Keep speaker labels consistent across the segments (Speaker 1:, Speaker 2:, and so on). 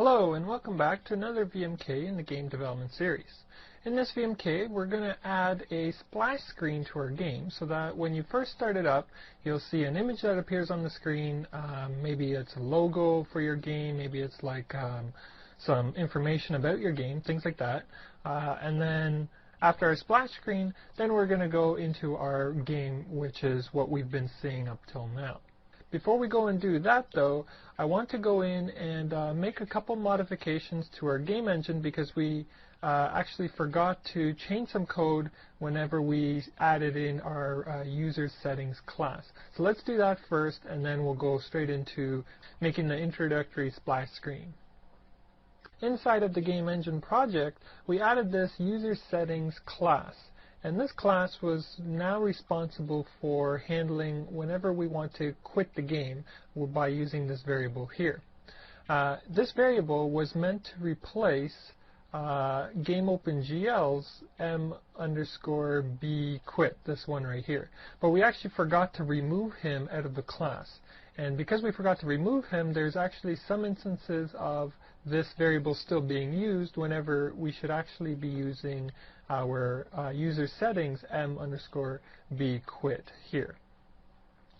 Speaker 1: Hello and welcome back to another VMK in the game development series. In this VMK we're going to add a splash screen to our game so that when you first start it up you'll see an image that appears on the screen. Maybe it's a logo for your game, maybe it's like some information about your game, things like that. And then after our splash screen, then we're going to go into our game, which is what we've been seeing up till now. Before we go and do that though, I want to go in and make a couple modifications to our game engine because we actually forgot to change some code whenever we added in our user settings class. So let's do that first and then we'll go straight into making the introductory splash screen. Inside of the game engine project, we added this user settings class. And this class was now responsible for handling whenever we want to quit the game by using this variable here. This variable was meant to replace GameOpenGL's m_b quit, this one right here. But we actually forgot to remove him out of the class. And because we forgot to remove him, there's actually some instances of this variable still being used whenever we should actually be using our user settings m_b quit here.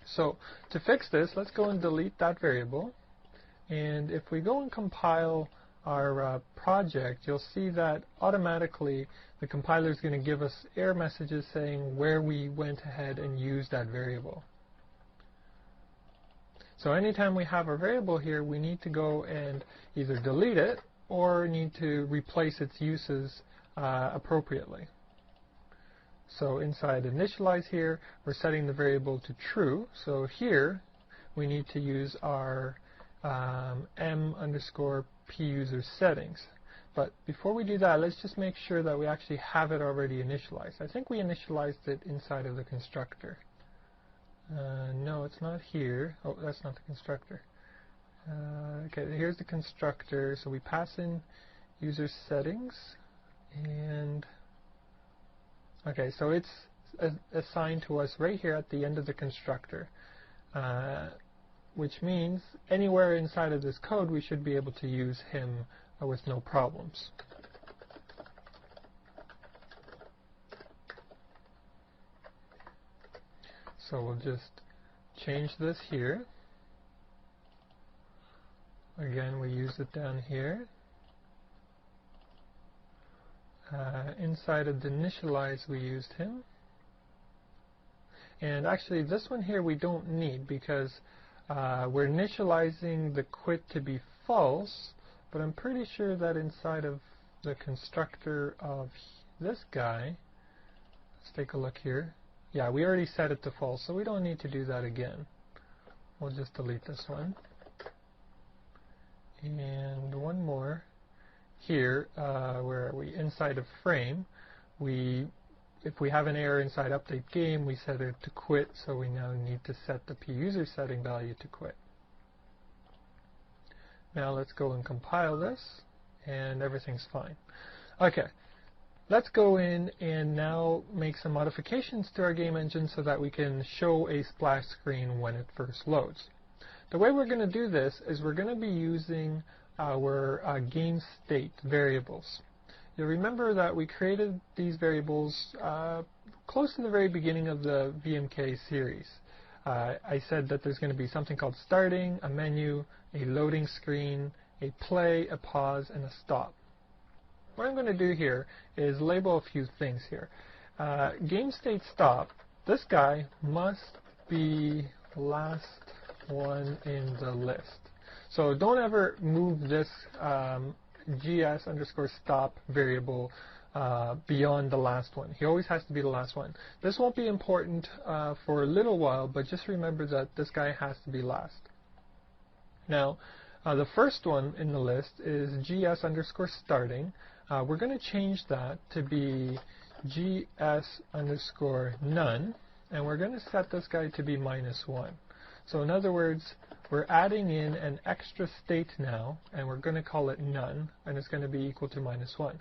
Speaker 1: So to fix this, let's go and delete that variable. And if we go and compile our project, you'll see that automatically the compiler is going to give us error messages saying where we went ahead and used that variable. So anytime we have a variable here, we need to go and either delete it or need to replace its uses appropriately. So inside initialize here, we're setting the variable to true. So here we need to use our m_p user settings. But before we do that, let's just make sure that we actually have it already initialized. I think we initialized it inside of the constructor. No, it's not here. Oh, that's not the constructor. Okay, here's the constructor. So we pass in user settings, and okay, so it's assigned to us right here at the end of the constructor, which means anywhere inside of this code we should be able to use him with no problems. So we'll just change this here. Again, we use it down here. Inside of the initialize, we used him. And actually, this one here we don't need because we're initializing the quit to be false, but I'm pretty sure that inside of the constructor of this guy, let's take a look here. Yeah, we already set it to false, so we don't need to do that again. We'll just delete this one. And one more. Here, where are we? Inside of frame, if we have an error inside update game, we set it to quit, so we now need to set the p_user setting value to quit. Now let's go and compile this, and everything's fine. Okay. Let's go in and now make some modifications to our game engine so that we can show a splash screen when it first loads. The way we're going to do this is we're going to be using our game state variables. You'll remember that we created these variables close to the very beginning of the VMK series. I said that there's going to be something called starting, a menu, a loading screen, a play, a pause, and a stop. What I'm going to do here is label a few things here. Game state stop, this guy must be last one in the list. So don't ever move this gs_stop variable beyond the last one. He always has to be the last one. This won't be important for a little while, but just remember that this guy has to be last. Now, the first one in the list is gs_starting. We're going to change that to be gs_none, and we're going to set this guy to be -1. So in other words, we're adding in an extra state now, and we're going to call it none, and it's going to be equal to -1.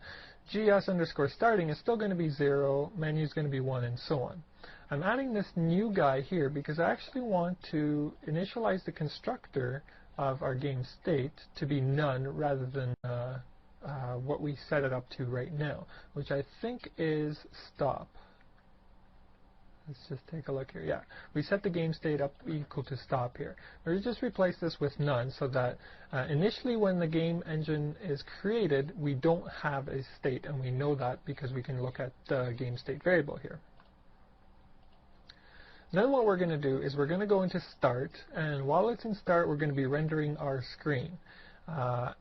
Speaker 1: gs_starting is still going to be 0, menu is going to be 1, and so on. I'm adding this new guy here because I actually want to initialize the constructor of our game state to be none rather than what we set it up to right now, which I think is stop. Let's just take a look here. Yeah, we set the game state up equal to stop here. We'll just replace this with none so that initially when the game engine is created, we don't have a state, and we know that because we can look at the game state variable here. Then what we're going to do is we're going to go into start, and while it's in start, we're going to be rendering our screen.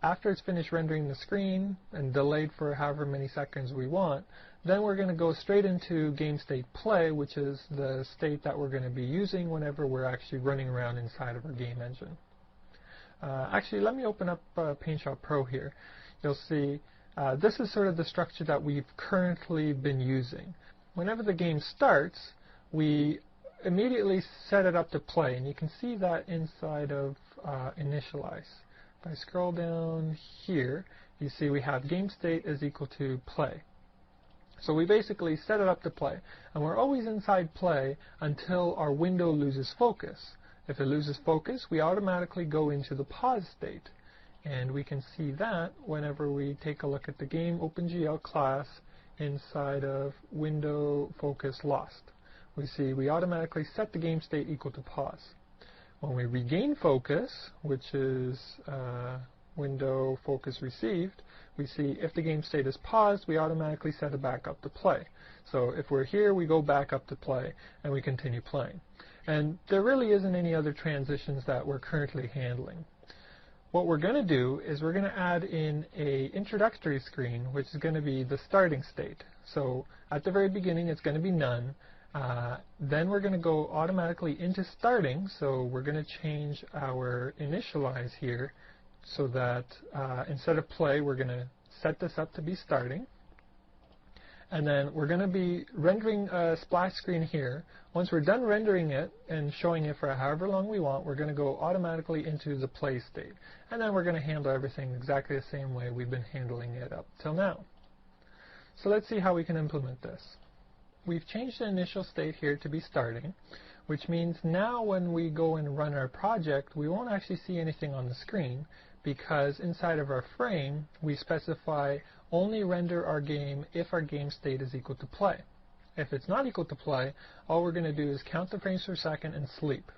Speaker 1: After it's finished rendering the screen and delayed for however many seconds we want, then we're going to go straight into game state play, which is the state that we're going to be using whenever we're actually running around inside of our game engine. Actually, let me open up PaintShop Pro here. You'll see this is sort of the structure that we've currently been using. Whenever the game starts, we immediately set it up to play, and you can see that inside of initialize. If I scroll down here, you see we have game state is equal to play. So we basically set it up to play, and we're always inside play until our window loses focus. If it loses focus, we automatically go into the pause state, and we can see that whenever we take a look at the game OpenGL class inside of window focus lost. We see we automatically set the game state equal to pause. When we regain focus, which is window focus received, we see if the game state is paused, we automatically set it back up to play. So if we're here, we go back up to play, and we continue playing. And there really isn't any other transitions that we're currently handling. What we're going to do is we're going to add in a introductory screen, which is going to be the starting state. So at the very beginning, it's going to be none. Then we're going to go automatically into starting, so we're going to change our initialize here so that instead of play, we're going to set this up to be starting. And then we're going to be rendering a splash screen here. Once we're done rendering it and showing it for however long we want, we're going to go automatically into the play state. And then we're going to handle everything exactly the same way we've been handling it up till now. So let's see how we can implement this. We've changed the initial state here to be starting, which means now when we go and run our project, we won't actually see anything on the screen, because inside of our frame, we specify only render our game if our game state is equal to play. If it's not equal to play, all we're going to do is count the frames per second and sleep.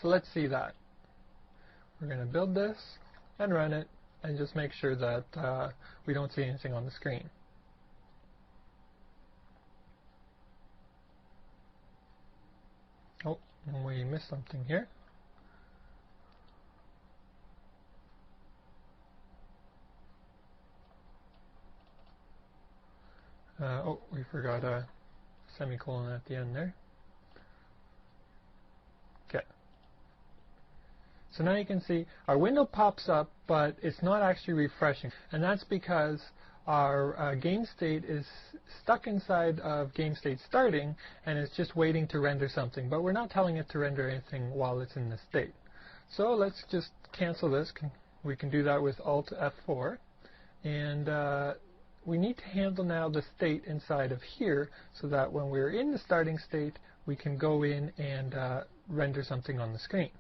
Speaker 1: So let's see that. We're going to build this and run it and just make sure that we don't see anything on the screen. Oh, and we missed something here. Oh, we forgot a semicolon at the end there. Okay. So now you can see our window pops up, but it's not actually refreshing. And that's because our game state is stuck inside of game state starting, and it's just waiting to render something. But we're not telling it to render anything while it's in this state. So let's just cancel this. We can do that with Alt F4. And we need to handle now the state inside of here so that when we're in the starting state, we can go in and render something on the screen.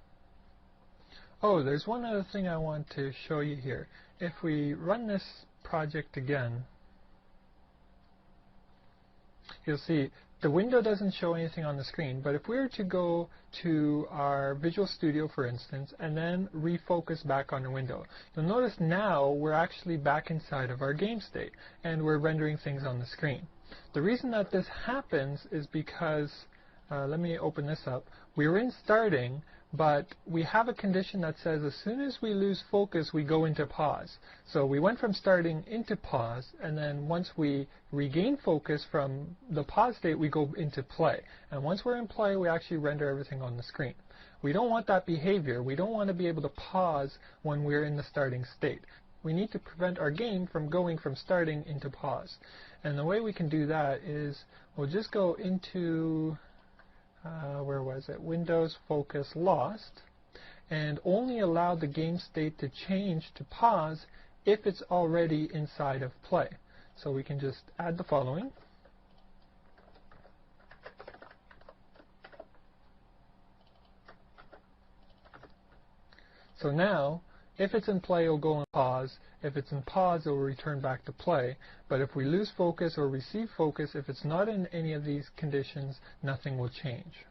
Speaker 1: Oh, there's one other thing I want to show you here. If we run this project again, you'll see the window doesn't show anything on the screen, but if we were to go to our Visual Studio, for instance, and then refocus back on the window, you'll notice now we're actually back inside of our game state, and we're rendering things on the screen. The reason that this happens is because, let me open this up, we were in starting, but we have a condition that says as soon as we lose focus, we go into pause. So we went from starting into pause, and then once we regain focus from the pause state, we go into play. And once we're in play, we actually render everything on the screen. We don't want that behavior. We don't want to be able to pause when we're in the starting state. We need to prevent our game from going from starting into pause. And the way we can do that is we'll just go into where was it? Windows Focus Lost, and only allow the game state to change to pause if it's already inside of play. So we can just add the following. So now, if it's in play, it'll go on pause. If it's in pause, it will return back to play. But if we lose focus or receive focus, if it's not in any of these conditions, nothing will change.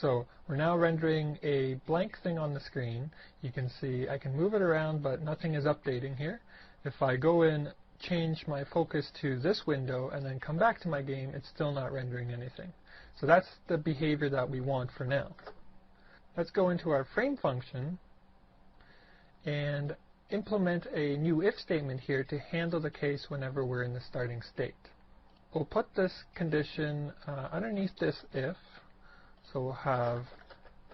Speaker 1: So we're now rendering a blank thing on the screen. You can see I can move it around, but nothing is updating here. If I go in, change my focus to this window, and then come back to my game, it's still not rendering anything. So that's the behavior that we want for now. Let's go into our frame function and implement a new if statement here to handle the case whenever we're in the starting state. We'll put this condition underneath this if. So we'll have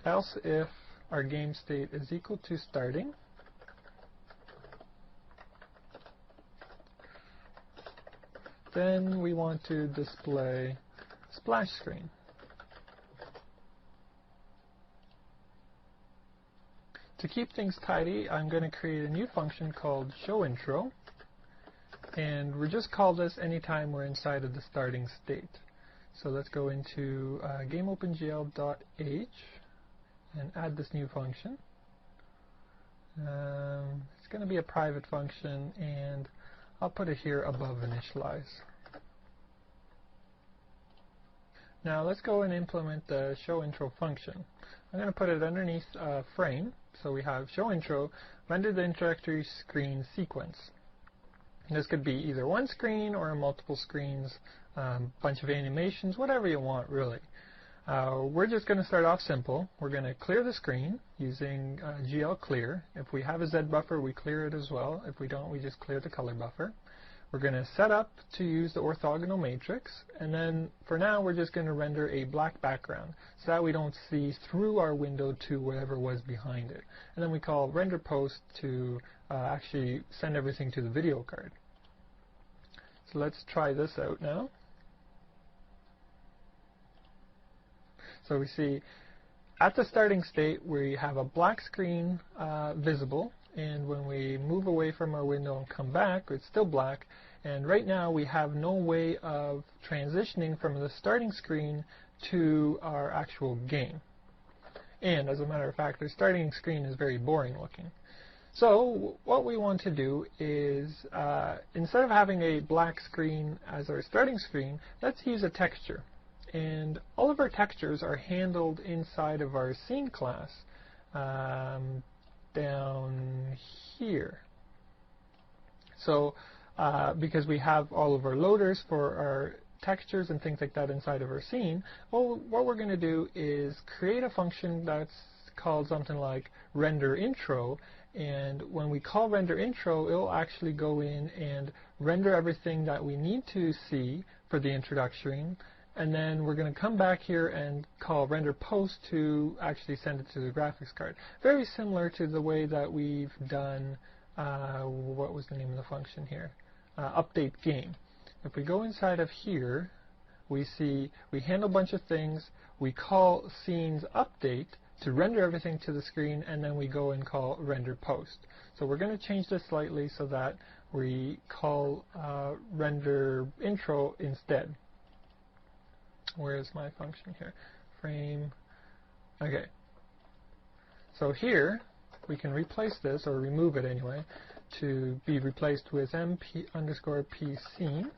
Speaker 1: else if our game state is equal to starting. Then we want to display splash screen. To keep things tidy, I'm going to create a new function called showIntro, and we'll just call this anytime we're inside of the starting state. So let's go into GameOpenGL.h and add this new function. It's going to be a private function, and I'll put it here above initialize. Now let's go and implement the showIntro function. I'm going to put it underneath frame. So we have showIntro, render the introductory screen sequence. This could be either one screen or multiple screens, bunch of animations, whatever you want really. We're just going to start off simple. We're going to clear the screen using GL clear. If we have a Z buffer, we clear it as well. If we don't, we just clear the color buffer. We're going to set up to use the orthogonal matrix, and then for now we're just going to render a black background so that we don't see through our window to whatever was behind it. And then we call render post to actually send everything to the video card. So let's try this out now. So we see at the starting state we have a black screen visible, and when we move away from our window and come back, it's still black. And right now we have no way of transitioning from the starting screen to our actual game. And as a matter of fact, the starting screen is very boring looking. So what we want to do is, instead of having a black screen as our starting screen, let's use a texture. And all of our textures are handled inside of our scene class down here. So because we have all of our loaders for our textures and things like that inside of our scene, well, what we're going to do is create a function that's called something like render intro, and when we call render intro, it'll actually go in and render everything that we need to see for the introduction, and then we're going to come back here and call render post to actually send it to the graphics card. Very similar to the way that we've done, what was the name of the function here? Update game. If we go inside of here, we see we handle a bunch of things. We call scenes update to render everything to the screen, and then we go and call render post. So we're going to change this slightly so that we call render intro instead. Where is my function here? Frame. Okay. So here we can replace this, or remove it anyway, to be replaced with MP_P scene.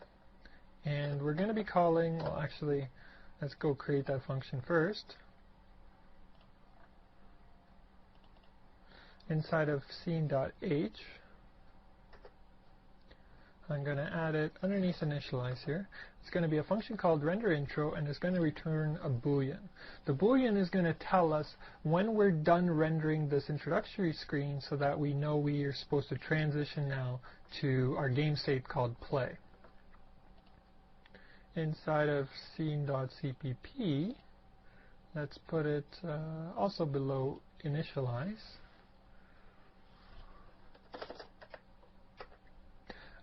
Speaker 1: And we're going to be calling, well actually, let's go create that function first. Inside of scene.h, I'm going to add it underneath initialize here. It's going to be a function called render intro, and it's going to return a boolean. The boolean is going to tell us when we're done rendering this introductory screen so that we know we are supposed to transition now to our game state called play. Inside of scene.cpp, let's put it also below initialize.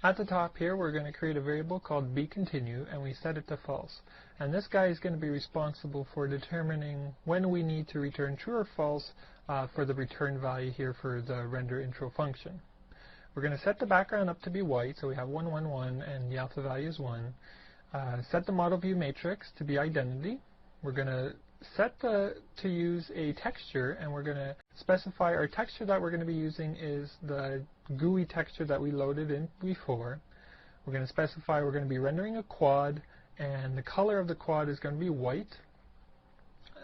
Speaker 1: At the top here, we're going to create a variable called bContinue, and we set it to false. And this guy is going to be responsible for determining when we need to return true or false for the return value here for the render intro function. We're going to set the background up to be white, so we have 1, 1, 1, and the alpha value is 1. Set the model view matrix to be identity. We're going to set to use a texture, and we're going to specify our texture that we're going to be using is the GUI texture that we loaded in before. We're going to specify we're going to be rendering a quad, and the color of the quad is going to be white.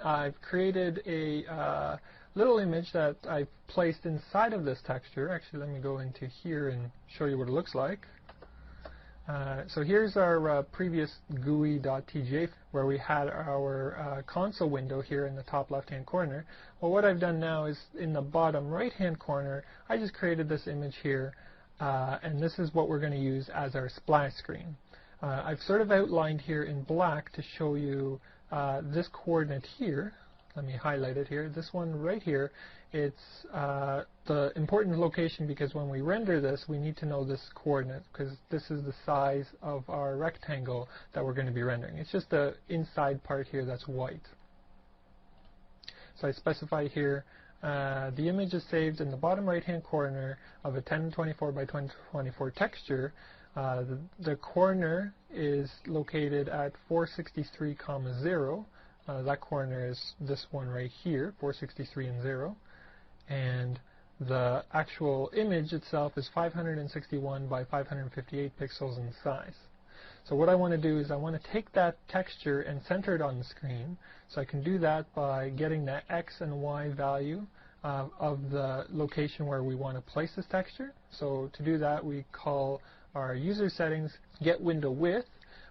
Speaker 1: I've created a little image that I've placed inside of this texture. Actually, let me go into here and show you what it looks like. So here's our previous GUI.tj where we had our console window here in the top left-hand corner. Well, what I've done now is in the bottom right-hand corner, I just created this image here, and this is what we're going to use as our splash screen. I've sort of outlined here in black to show you this coordinate here. Let me highlight it here. This one right here, it's the important location because when we render this, we need to know this coordinate because this is the size of our rectangle that we're going to be rendering. It's just the inside part here that's white. So I specify here the image is saved in the bottom right-hand corner of a 1024 by 1024 texture. The corner is located at 463, 0. That corner is this one right here, 463 and 0. And the actual image itself is 561 by 558 pixels in size. So what I want to do is I want to take that texture and center it on the screen. So I can do that by getting the X and Y value of the location where we want to place this texture. So to do that, we call our user settings get window width.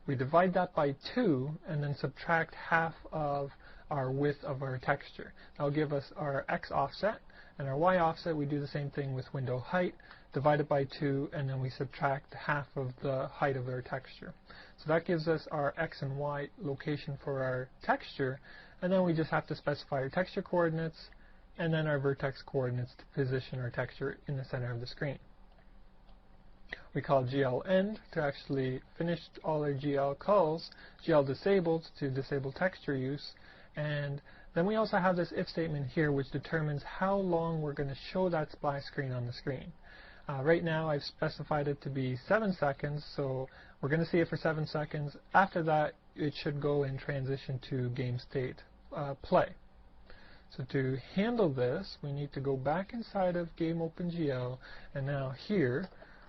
Speaker 1: We divide that by 2 and then subtract half of our width of our texture. That'll give us our X offset, and our Y offset we do the same thing with window height, divide it by 2, and then we subtract half of the height of our texture. So that gives us our X and Y location for our texture, and then we just have to specify our texture coordinates and then our vertex coordinates to position our texture in the center of the screen. We call GL end to actually finish all our GL calls, GL disabled to disable texture use, and then we also have this if statement here which determines how long we're going to show that splash screen on the screen. Right now I've specified it to be 7 seconds, so we're going to see it for 7 seconds. After that it should go in transition to game state play. So to handle this we need to go back inside of GameOGL, and now here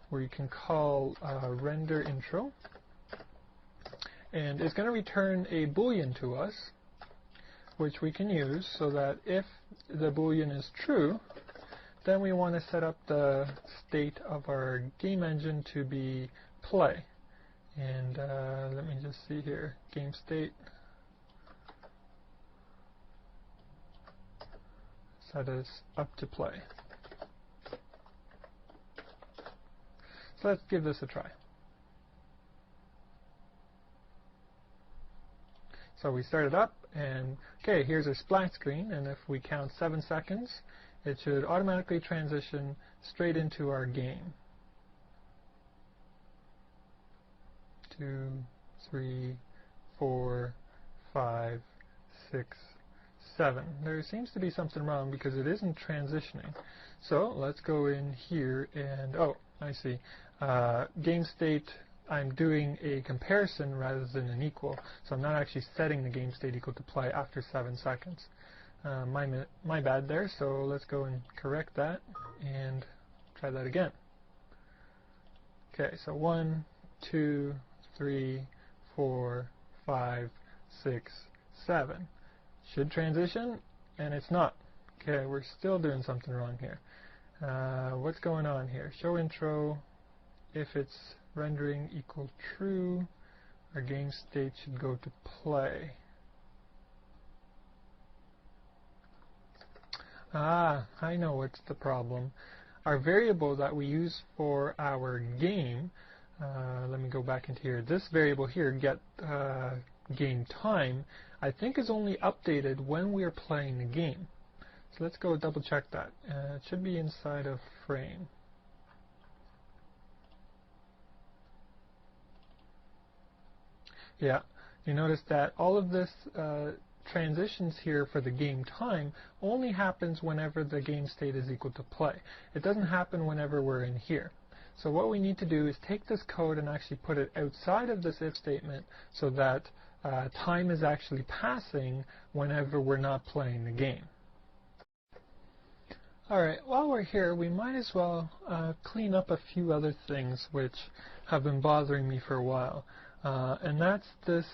Speaker 1: where you can call render intro, and it's going to return a boolean to us which we can use so that if the boolean is true, then we want to set up the state of our game engine to be play. And let me just see here, game state, set us up to play. So let's give this a try. So we start it up, and okay, here's our splash screen, and if we count 7 seconds, it should automatically transition straight into our game. 2, 3, 4, 5, 6, 7. There seems to be something wrong because it isn't transitioning. So let's go in here and, oh, I see. Game state, I'm doing a comparison rather than an equal, so I'm not actually setting the game state equal to play after 7 seconds. My bad there, so let's go and correct that and try that again. Okay, so 1, 2, 3, 4, 5, 6, 7. Should transition, and it's not. Okay, we're still doing something wrong here. What's going on here? Show intro. If it's rendering equal true, our game state should go to play. I know what's the problem. Our variable that we use for our game, let me go back into here. This variable here, get game time, I think is only updated when we are playing the game. So let's go double check that. It should be inside of frame. Yeah, you notice that all of this transitions here for the game time only happens whenever the game state is equal to play. It doesn't happen whenever we're in here. So what we need to do is take this code and actually put it outside of this if statement so that time is actually passing whenever we're not playing the game. Alright, while we're here, we might as well clean up a few other things which have been bothering me for a while. And that's this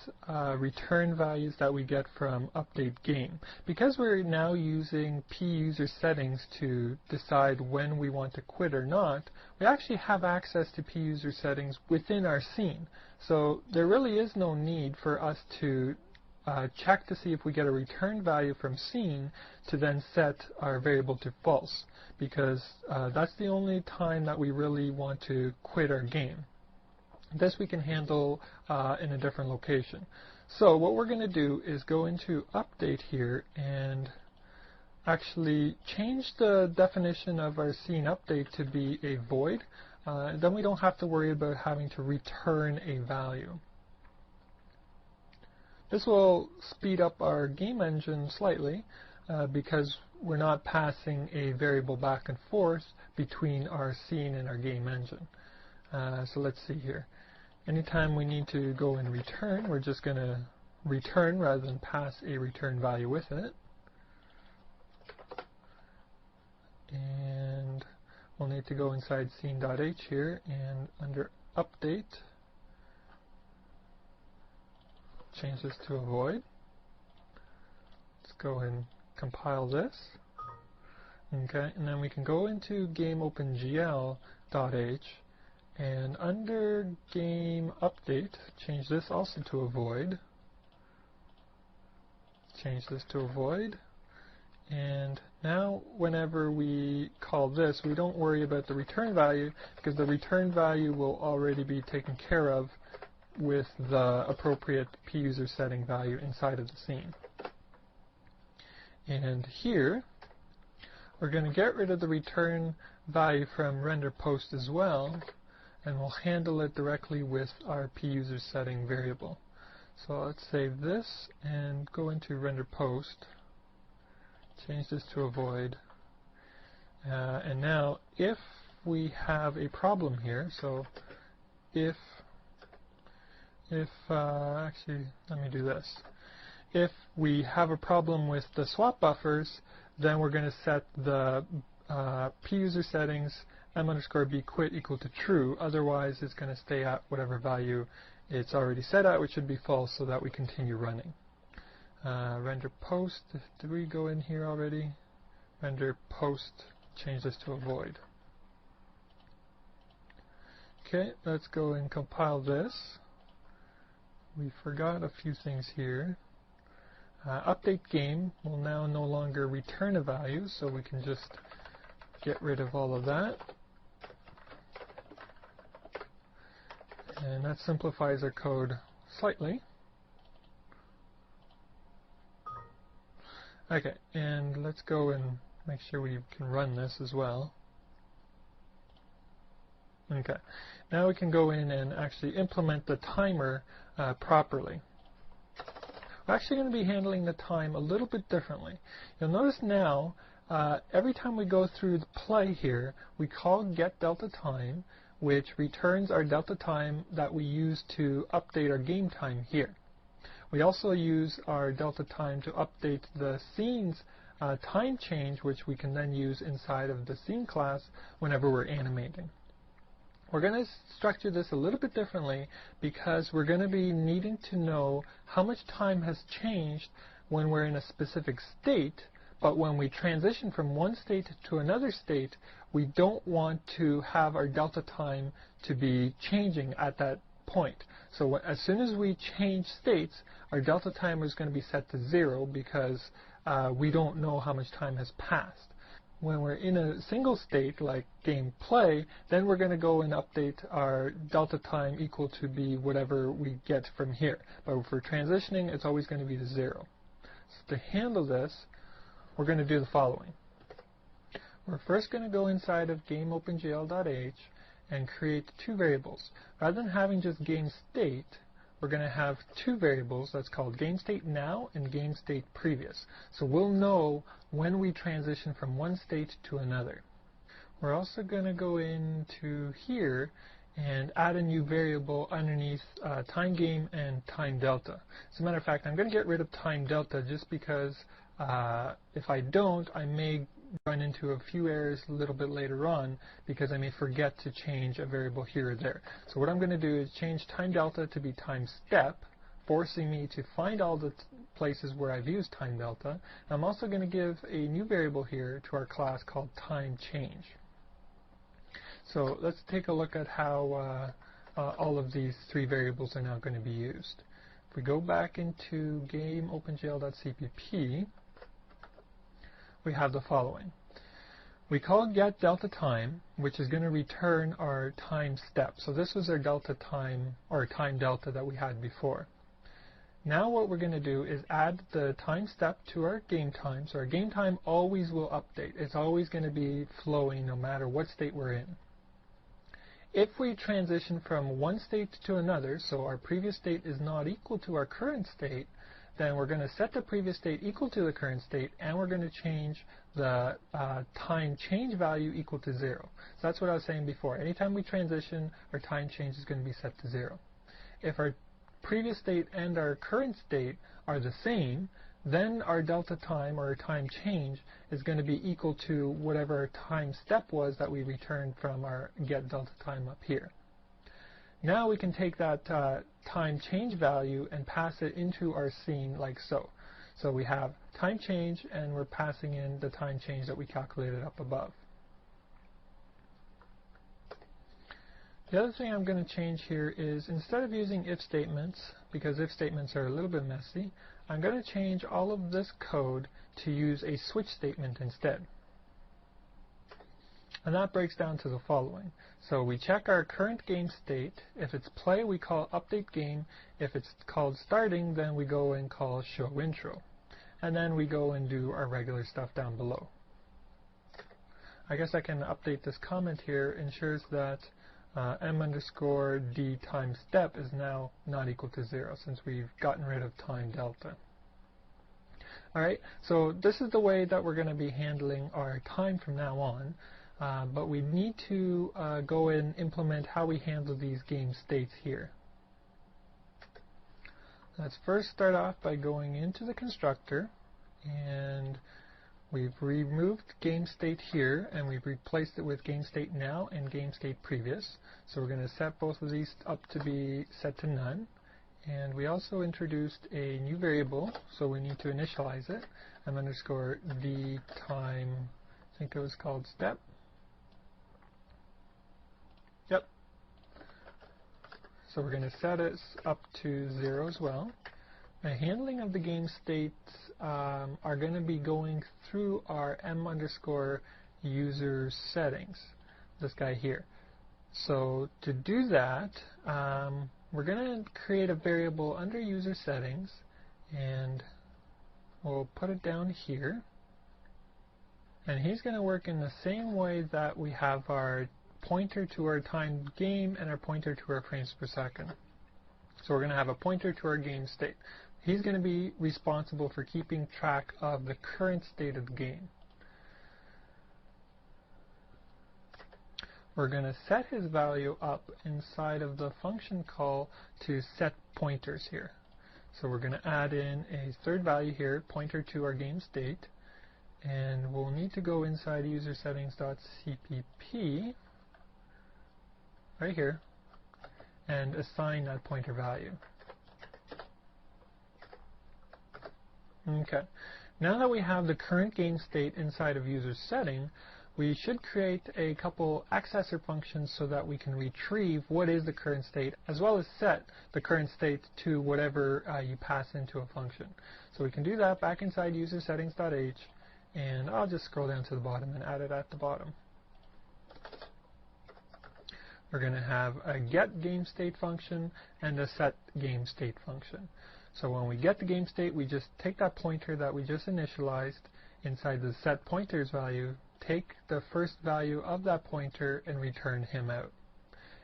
Speaker 1: return values that we get from update game. Because we're now using p-user settings to decide when we want to quit or not, we actually have access to p-user settings within our scene. So there really is no need for us to check to see if we get a return value from scene to then set our variable to false, because that's the only time that we really want to quit our game. This we can handle in a different location. So what we're going to do is go into update here and actually change the definition of our scene update to be a void. Then we don't have to worry about having to return a value. This will speed up our game engine slightly because we're not passing a variable back and forth between our scene and our game engine. So let's see here. Anytime we need to go and return, we're just going to return rather than pass a return value with it. And we'll need to go inside scene.h here and under update, change this to a void. Let's go and compile this. Okay, and then we can go into GameOGL.h and under game update, change this also to a void. Change this to a void. And now whenever we call this, we don't worry about the return value because the return value will already be taken care of with the appropriate p-user setting value inside of the scene. And here, we're going to get rid of the return value from render post as well, and we'll handle it directly with our p-user setting variable. So let's save this and go into render post, change this to a void, and now if we have a problem here, so if actually, let me do this. If we have a problem with the swap buffers, then we're going to set the p-user settings m_b quit equal to true. Otherwise, it's going to stay at whatever value it's already set at, which should be false, so that we continue running. Render post. Did we go in here already? Render post. Change this to a void. Okay, let's go and compile this. We forgot a few things here. Update game will now no longer return a value, so we can just get rid of all of that. And that simplifies our code slightly. Okay, and let's go and make sure we can run this as well. Okay, now we can go in and actually implement the timer properly. We're actually going to be handling the time a little bit differently. You'll notice now, every time we go through the play here, we call getDeltaTime, which returns our delta time that we use to update our game time here. We also use our delta time to update the scene's time change, which we can then use inside of the scene class whenever we're animating. We're going to structure this a little bit differently because we're going to be needing to know how much time has changed when we're in a specific state, but when we transition from one state to another state, we don't want to have our delta time to be changing at that point. So as soon as we change states, our delta timer is going to be set to 0 because we don't know how much time has passed. When we're in a single state, like game play, then we're going to go and update our delta time equal to be whatever we get from here. But for transitioning, it's always going to be the 0. So to handle this, we're going to do the following. We're first going to go inside of GameOGL.h and create two variables. Rather than having just GameState, we're going to have two variables that's called GameStateNow and GameStatePrevious. So we'll know when we transition from one state to another. We're also going to go into here and add a new variable underneath time game and time delta. As a matter of fact, I'm going to get rid of time delta just because if I don't, I may run into a few errors a little bit later on because I may forget to change a variable here or there. So what I'm going to do is change time delta to be time step, forcing me to find all the places where I've used time delta. I'm also going to give a new variable here to our class called time change. So let's take a look at how all of these three variables are now going to be used. If we go back into GameOGL.cpp, we have the following. We call get delta time, which is going to return our time step. So this was our delta time, or time delta that we had before. Now what we're going to do is add the time step to our game time. So our game time always will update. It's always going to be flowing no matter what state we're in. If we transition from one state to another, so our previous state is not equal to our current state, then we're going to set the previous state equal to the current state, and we're going to change the time change value equal to 0. So that's what I was saying before. Anytime we transition, our time change is going to be set to 0. If our previous state and our current state are the same, then our delta time or our time change is going to be equal to whatever our time step was that we returned from our get delta time up here. Now we can take that time change value and pass it into our scene like so. So we have time change and we're passing in the time change that we calculated up above. The other thing I'm going to change here is instead of using if statements, because if statements are a little bit messy, I'm going to change all of this code to use a switch statement instead. And that breaks down to the following. So we check our current game state. If it's play, we call update game. If it's called starting, then we go and call show intro. And then we go and do our regular stuff down below. I guess I can update this comment here. Ensures that m_d time step is now not equal to 0 since we've gotten rid of time delta. Alright, so this is the way that we're going to be handling our time from now on. But we need to go and implement how we handle these game states here. Let's first start off by going into the constructor, and we've removed game state here and we've replaced it with game state now and game state previous. So we're going to set both of these up to be set to none. And we also introduced a new variable, so we need to initialize it. m_d time, I think it was called step. Yep. So we're going to set it up to 0 as well. The handling of the game states are going to be going through our m_user settings, this guy here. So to do that, we're going to create a variable under user settings, and we'll put it down here. And he's going to work in the same way that we have our pointer to our time game and our pointer to our frames per second. So we're going to have a pointer to our game state. He's going to be responsible for keeping track of the current state of the game. We're going to set his value up inside of the function call to set pointers here. So we're going to add in a third value here, pointer to our game state, and we'll need to go inside user settings.cpp right here and assign that pointer value. Okay, now that we have the current game state inside of user setting, we should create a couple accessor functions so that we can retrieve what is the current state, as well as set the current state to whatever you pass into a function. So we can do that back inside user settings.h, and I'll just scroll down to the bottom and add it at the bottom. We're going to have a get game state function and a set game state function. So when we get the game state, we just take that pointer that we just initialized inside the set pointers value, take the first value of that pointer and return him out.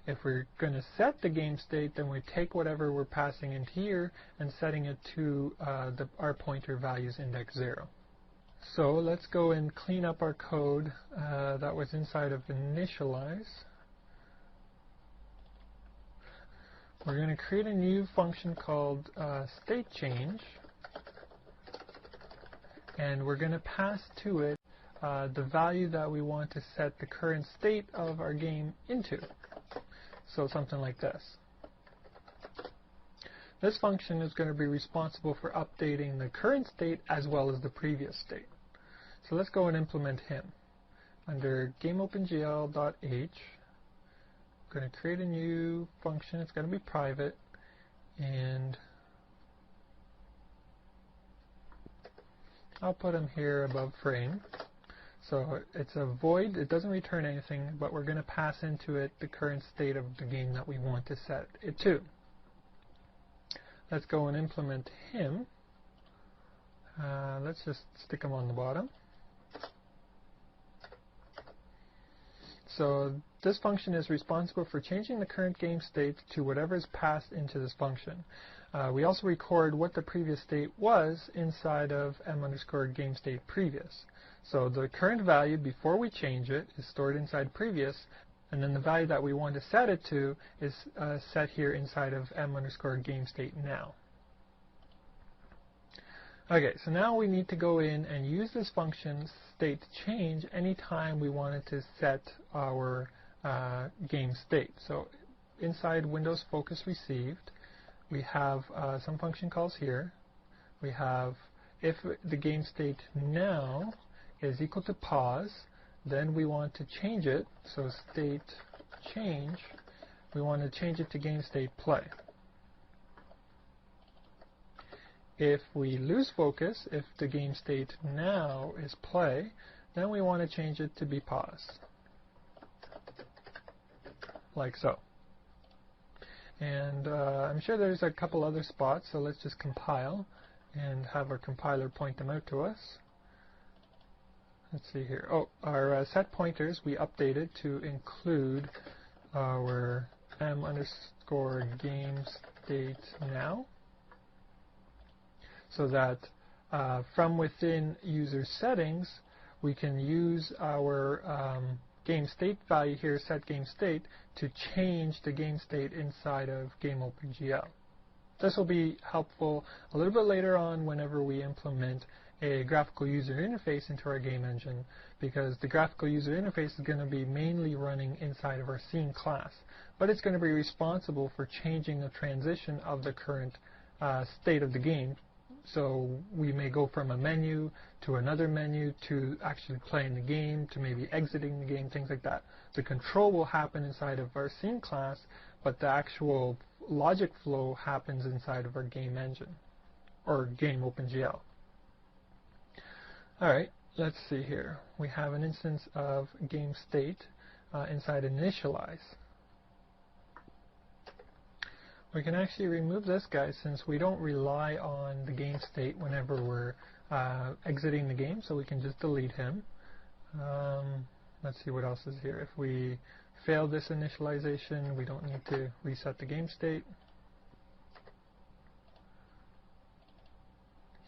Speaker 1: If we're going to set the game state, then we take whatever we're passing in here and setting it to our pointer values index 0. So let's go and clean up our code that was inside of initialize. we're going to create a new function called state change, and we're going to pass to it the value that we want to set the current state of our game into. So something like this. This function is going to be responsible for updating the current state as well as the previous state. So let's go and implement him. Under GameOpenGL.h, I'm going to create a new function. It's going to be private, and I'll put him here above frame. So it's a void, it doesn't return anything, but we're going to pass into it the current state of the game that we want to set it to. Let's go and implement him. Let's just stick him on the bottom. So this function is responsible for changing the current game state to whatever is passed into this function. We also record what the previous state was inside of m_GameStatePrevious. So the current value before we change it is stored inside previous, and then the value that we want to set it to is set here inside of m_GameStateNow. Okay, so now we need to go in and use this function state change anytime we wanted to set our game state. So inside Windows Focus Received, we have some function calls here. We have if the game state now is equal to pause, then we want to change it. So state change, we want to change it to game state play. If we lose focus, if the game state now is play, then we want to change it to be pause, like so. And I'm sure there's a couple other spots, so let's just compile and have our compiler point them out to us. Let's see here. Oh, our set pointers we updated to include our m_GameStateNow, so that from within user settings we can use our game state value here, set game state, to change the game state inside of GameOpenGL. This will be helpful a little bit later on whenever we implement a graphical user interface into our game engine, because the graphical user interface is going to be mainly running inside of our scene class, but it's going to be responsible for changing the transition of the current state of the game. So we may go from a menu to another menu to actually playing the game to maybe exiting the game, things like that. The control will happen inside of our scene class, but the actual logic flow happens inside of our game engine, or GameOpenGL. Alright, let's see here. We have an instance of game state inside initialize. We can actually remove this guy since we don't rely on the game state whenever we're exiting the game, so we can just delete him. Let's see what else is here. If we fail this initialization, we don't need to reset the game state.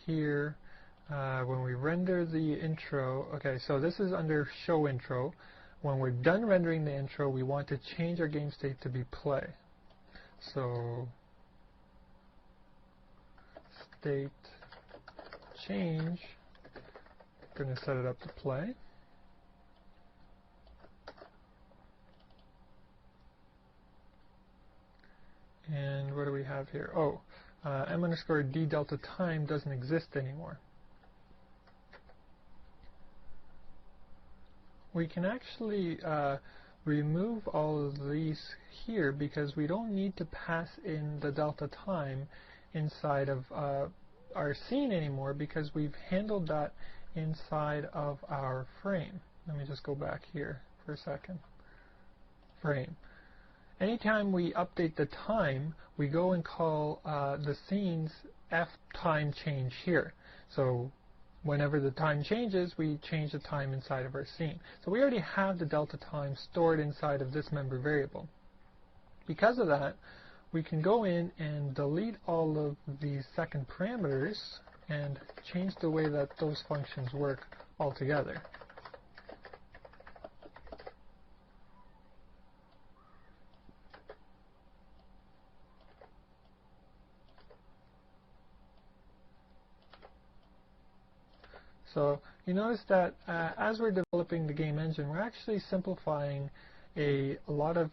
Speaker 1: Here, when we render the intro, okay, so this is under show intro. When we're done rendering the intro, we want to change our game state to be play. So state change, I'm going to set it up to play. And what do we have here? Oh, m_d delta time doesn't exist anymore. We can actually remove all of these here because we don't need to pass in the delta time inside of our scene anymore, because we've handled that inside of our frame. Let me just go back here for a second. Frame. Anytime we update the time, we go and call the scene's fTime change here. So whenever the time changes, we change the time inside of our scene. So we already have the delta time stored inside of this member variable. Because of that, we can go in and delete all of these second parameters and change the way that those functions work altogether. So you notice that as we're developing the game engine, we're actually simplifying a lot of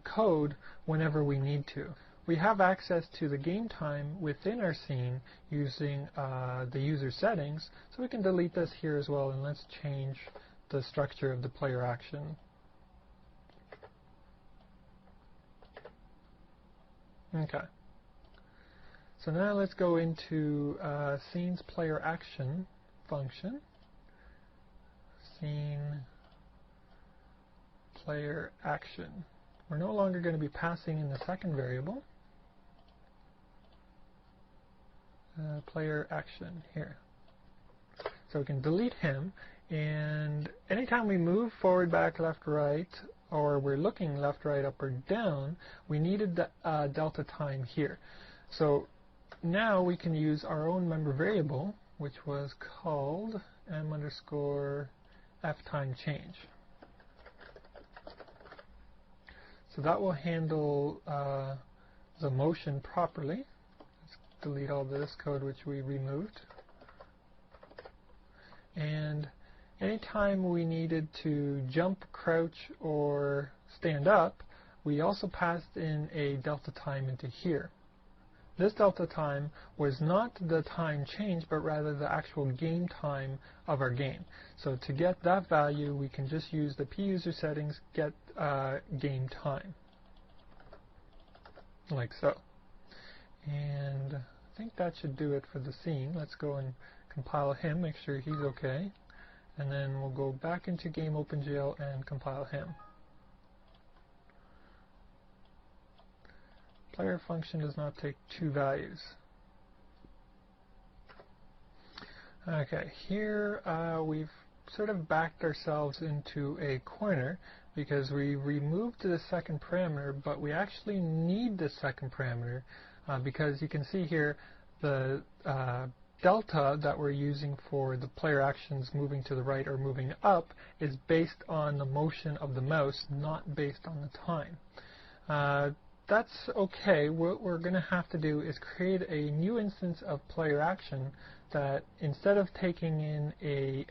Speaker 1: code whenever we need to. We have access to the game time within our scene using the user settings, so we can delete this here as well, and let's change the structure of the player action. Okay. So now let's go into scene's player action function. Scene player action. We're no longer going to be passing in the second variable. Player action here. So we can delete him, and anytime we move forward, back, left, right, or we're looking left, right, up, or down, we needed the delta time here. So now we can use our own member variable, which was called m_f time change. So that will handle the motion properly. Let's delete all this code which we removed. And anytime we needed to jump, crouch, or stand up, we also passed in a delta time into here. This delta time was not the time change, but rather the actual game time of our game. So to get that value, we can just use the puser settings, get game time, like so. And I think that should do it for the scene. Let's go and compile him, make sure he's okay, and then we'll go back into game OpenGL and compile him. Player function does not take two values. Okay, here we've sort of backed ourselves into a corner because we removed the second parameter, but we actually need the second parameter because you can see here the delta that we're using for the player actions moving to the right or moving up is based on the motion of the mouse, not based on the time. That's okay. What we're going to have to do is create a new instance of player action that instead of taking in a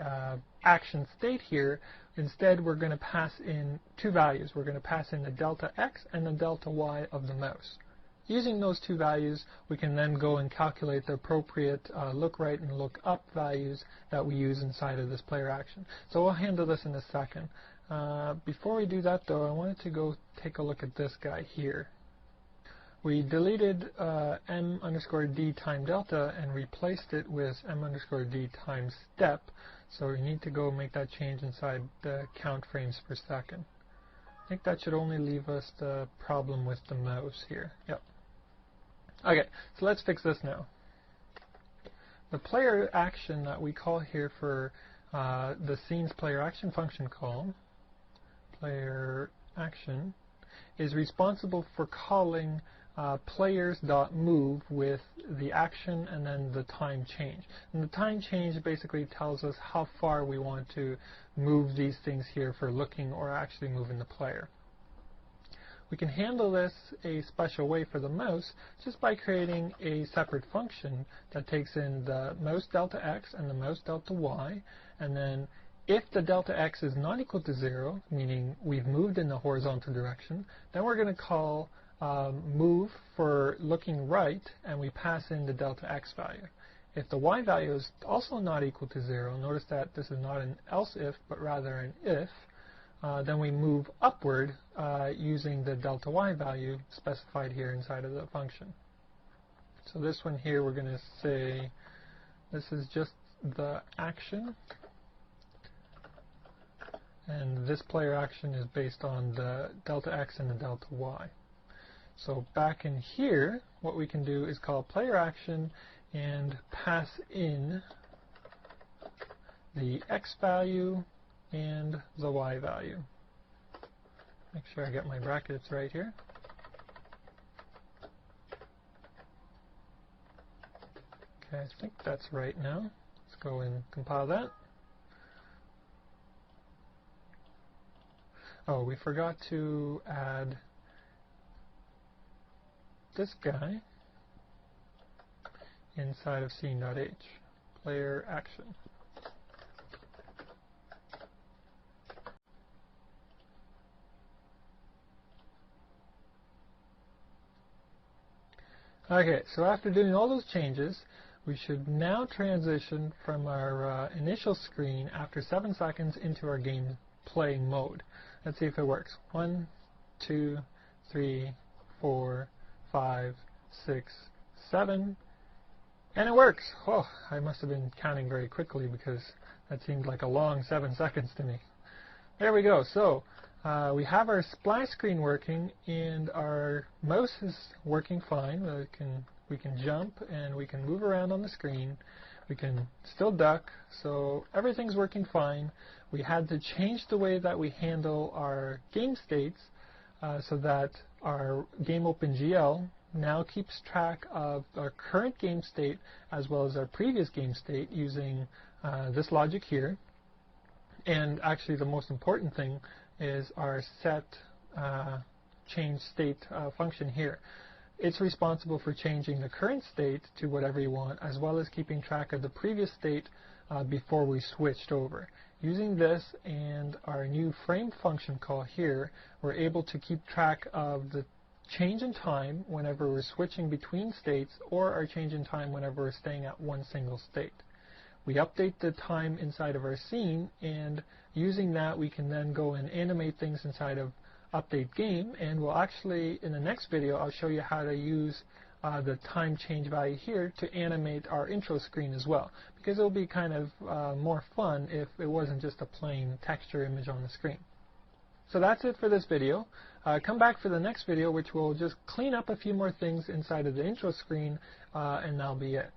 Speaker 1: action state here, instead we're going to pass in two values. We're going to pass in the delta x and the delta y of the mouse. Using those two values, we can then go and calculate the appropriate look right and look up values that we use inside of this player action. So we'll handle this in a second. Before we do that though, I wanted to go take a look at this guy here. We deleted m_d time delta and replaced it with m_d time step. So we need to go make that change inside the count frames per second. I think that should only leave us the problem with the mouse here. Yep. Okay, so let's fix this now. The player action that we call here for the scene's player action function call, player action, is responsible for calling players.move with the action and then the time change. And the time change basically tells us how far we want to move these things here for looking or actually moving the player. We can handle this a special way for the mouse just by creating a separate function that takes in the mouse delta x and the mouse delta y, and then if the delta x is not equal to 0, meaning we've moved in the horizontal direction, then we're going to call move for looking right, and we pass in the delta x value. If the y value is also not equal to 0, notice that this is not an else if, but rather an if, then we move upward using the delta y value specified here inside of the function. So this one here, we're going to say this is just the action, and this player action is based on the delta x and the delta y. So back in here, what we can do is call player action and pass in the x value and the y value. Make sure I get my brackets right here. Okay, I think that's right now. Let's go and compile that. Oh, we forgot to add this guy inside of scene.h, player action. Okay, so after doing all those changes, we should now transition from our initial screen after 7 seconds into our game playing mode. Let's see if it works. 1, 2, 3, 4, 5, 6, 7, and it works! Oh, I must have been counting very quickly because that seemed like a long 7 seconds to me. There we go. So we have our splash screen working and our mouse is working fine. We can jump and we can move around on the screen. We can still duck, so everything's working fine. We had to change the way that we handle our game states so that our game OpenGL now keeps track of our current game state as well as our previous game state using this logic here. And actually the most important thing is our set change state function here. It's responsible for changing the current state to whatever you want, as well as keeping track of the previous state before we switched over. Using this and our new frame function call here, we're able to keep track of the change in time whenever we're switching between states, or our change in time whenever we're staying at one single state. We update the time inside of our scene, and using that we can then go and animate things inside of update game, and we'll actually, in the next video, I'll show you how to use the time change value here to animate our intro screen as well, because it'll be kind of more fun if it wasn't just a plain texture image on the screen. So that's it for this video. Come back for the next video, which will just clean up a few more things inside of the intro screen, and that'll be it.